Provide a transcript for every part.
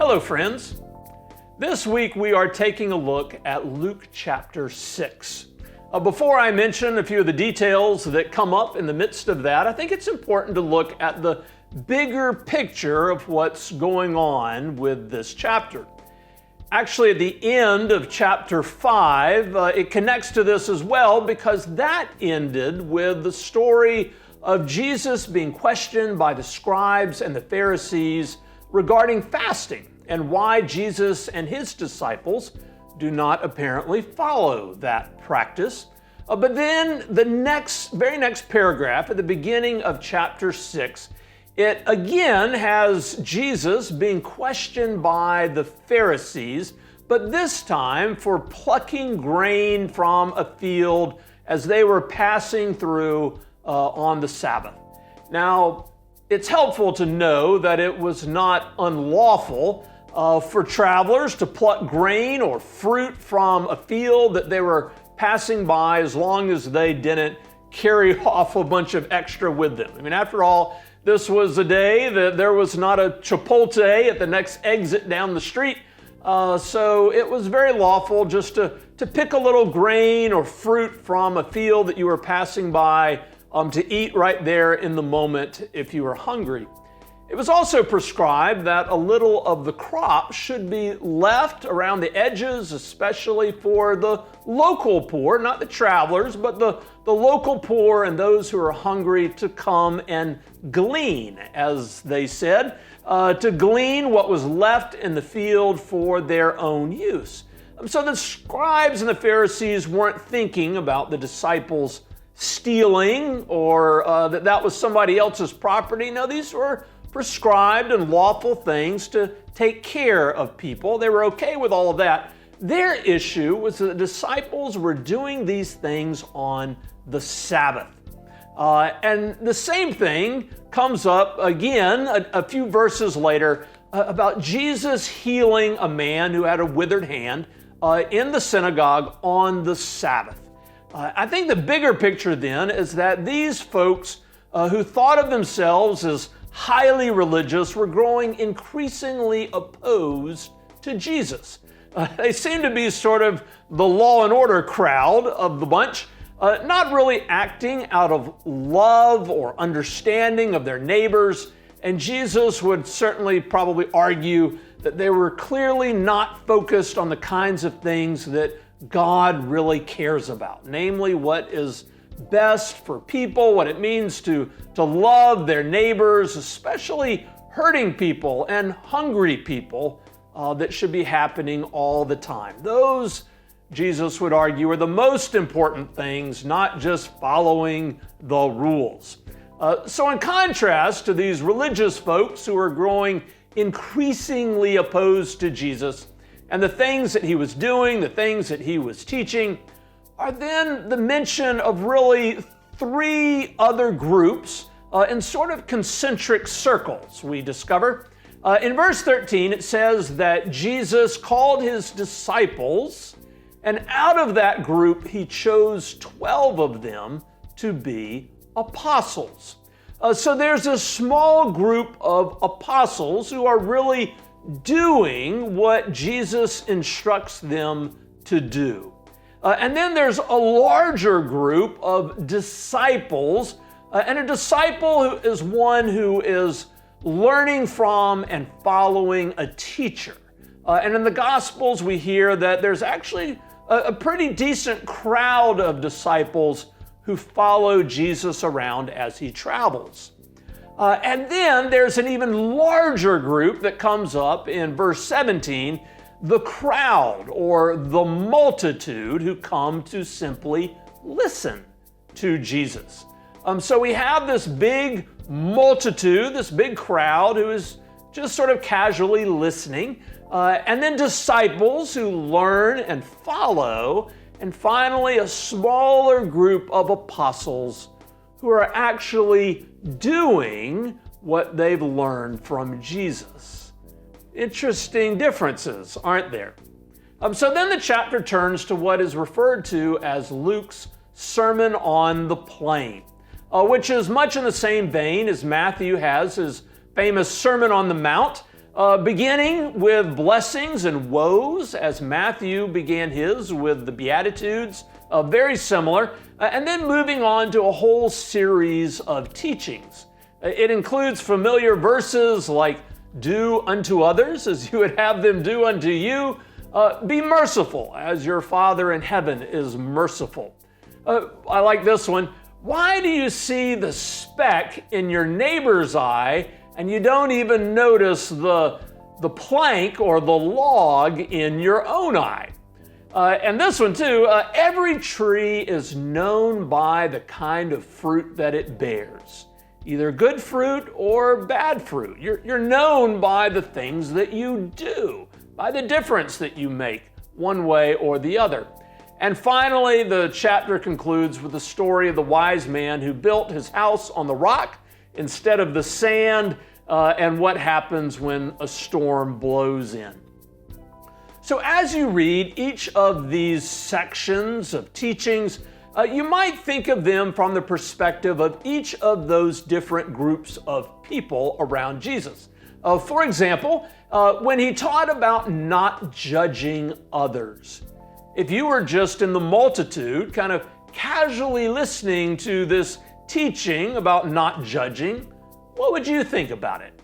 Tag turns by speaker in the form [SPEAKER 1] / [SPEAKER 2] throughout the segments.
[SPEAKER 1] Hello, friends. This week we are taking a look at Luke chapter 6. Before I mention a few of the details that come up in the midst of that, I think it's important to look at the bigger picture of what's going on with this chapter. Actually, at the end of chapter 5, it connects to this as well because that ended with the story of Jesus being questioned by the scribes and the Pharisees regarding fasting and why Jesus and his disciples do not apparently follow that practice. But then the very next paragraph at the beginning of chapter 6, it again has Jesus being questioned by the Pharisees, but this time for plucking grain from a field as they were passing through on the Sabbath. Now, it's helpful to know that it was not unlawful for travelers to pluck grain or fruit from a field that they were passing by as long as they didn't carry off a bunch of extra with them. I mean, after all, this was a day that there was not a Chipotle at the next exit down the street, so it was very lawful just to pick a little grain or fruit from a field that you were passing by to eat right there in the moment if you were hungry. It was also prescribed that a little of the crop should be left around the edges, especially for the local poor, not the travelers, but the local poor and those who are hungry to come and glean, as they said, to glean what was left in the field for their own use. So the scribes and the Pharisees weren't thinking about the disciples stealing or that was somebody else's property. No, these were prescribed and lawful things to take care of people. They were okay with all of that. Their issue was that the disciples were doing these things on the Sabbath. And the same thing comes up again a few verses later about Jesus healing a man who had a withered hand in the synagogue on the Sabbath. I think the bigger picture then is that these folks who thought of themselves as highly religious were growing increasingly opposed to Jesus. They seem to be sort of the law and order crowd of the bunch, not really acting out of love or understanding of their neighbors. And Jesus would certainly probably argue that they were clearly not focused on the kinds of things that God really cares about, namely what is best for people, what it means to love their neighbors, especially hurting people and hungry people that should be happening all the time. Those, Jesus would argue, are the most important things, not just following the rules. So in contrast to these religious folks who are growing increasingly opposed to Jesus and the things that he was doing, the things that he was teaching, are then the mention of really three other groups in sort of concentric circles, we discover. In verse 13, it says that Jesus called his disciples, and out of that group, he chose 12 of them to be apostles. So there's a small group of apostles who are really doing what Jesus instructs them to do. And then there's a larger group of disciples, and a disciple is one who is learning from and following a teacher. And in the Gospels, we hear that there's actually a pretty decent crowd of disciples who follow Jesus around as he travels. And then there's an even larger group that comes up in verse 17, the crowd or the multitude who come to simply listen to Jesus. So we have this big multitude, this big crowd who is just sort of casually listening, and then disciples who learn and follow, and finally a smaller group of apostles who are actually doing what they've learned from Jesus. Interesting differences, aren't there? So then the chapter turns to what is referred to as Luke's Sermon on the Plain, which is much in the same vein as Matthew has his famous Sermon on the Mount. beginning with blessings and woes, as Matthew began his with the Beatitudes, very similar, and then moving on to a whole series of teachings. It includes familiar verses like, "Do unto others as you would have them do unto you. Be merciful as your Father in heaven is merciful." I like this one. "Why do you see the speck in your neighbor's eye and you don't even notice the plank or the log in your own eye?" And this one too, "Every tree is known by the kind of fruit that it bears, either good fruit or bad fruit." You're known by the things that you do, by the difference that you make one way or the other. And finally, the chapter concludes with the story of the wise man who built his house on the rock instead of the sand, and what happens when a storm blows in. So as you read each of these sections of teachings, you might think of them from the perspective of each of those different groups of people around Jesus. For example, when he taught about not judging others. If you were just in the multitude, kind of casually listening to this teaching about not judging, what would you think about it?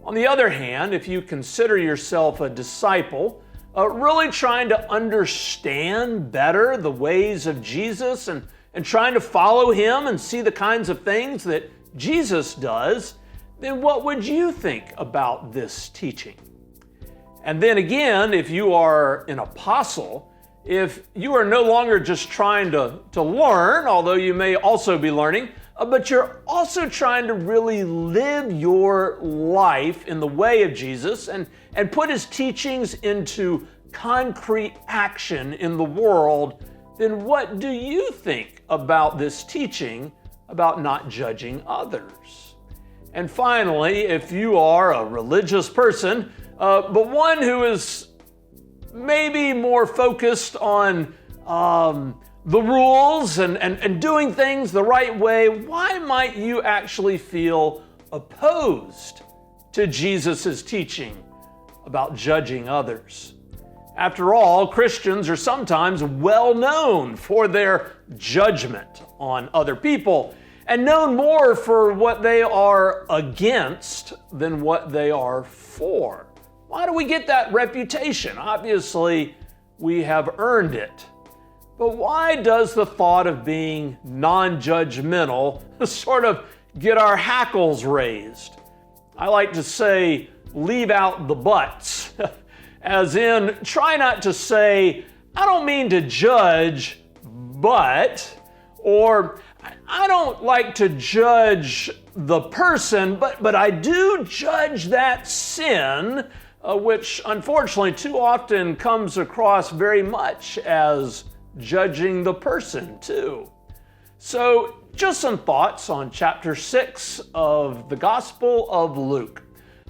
[SPEAKER 1] On the other hand, if you consider yourself a disciple, really trying to understand better the ways of Jesus and trying to follow him and see the kinds of things that Jesus does, then what would you think about this teaching? And then again, if you are an apostle, if you are no longer just trying to learn, although you may also be learning, but you're also trying to really live your life in the way of Jesus and put his teachings into concrete action in the world, then what do you think about this teaching about not judging others? And finally, if you are a religious person, but one who is maybe more focused on the rules and doing things the right way, why might you actually feel opposed to Jesus' teaching about judging others? After all, Christians are sometimes well known for their judgment on other people and known more for what they are against than what they are for. Why do we get that reputation? Obviously, we have earned it. But why does the thought of being non-judgmental sort of get our hackles raised? I like to say, leave out the buts, as in, try not to say, "I don't mean to judge, but," or "I don't like to judge the person, but I do judge that sin," which unfortunately too often comes across very much as judging the person too. So just some thoughts on chapter 6 of the Gospel of Luke.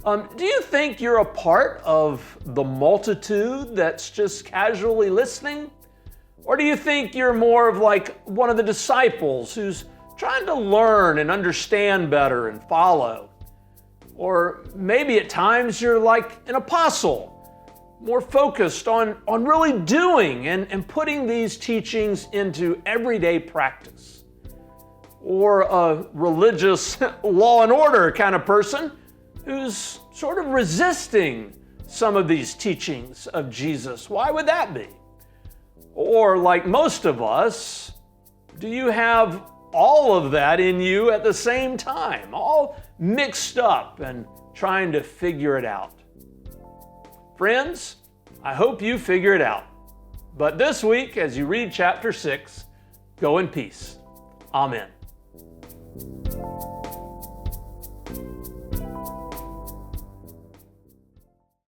[SPEAKER 1] Do you think you're a part of the multitude that's just casually listening? Or do you think you're more of like one of the disciples who's trying to learn and understand better and follow? Or maybe at times you're like an apostle, more focused on really doing and putting these teachings into everyday practice. Or a religious law and order kind of person who's sort of resisting some of these teachings of Jesus. Why would that be? Or like most of us, do you have all of that in you at the same time, all mixed up and trying to figure it out? Friends, I hope you figure it out. But this week, as you read chapter 6, go in peace. Amen.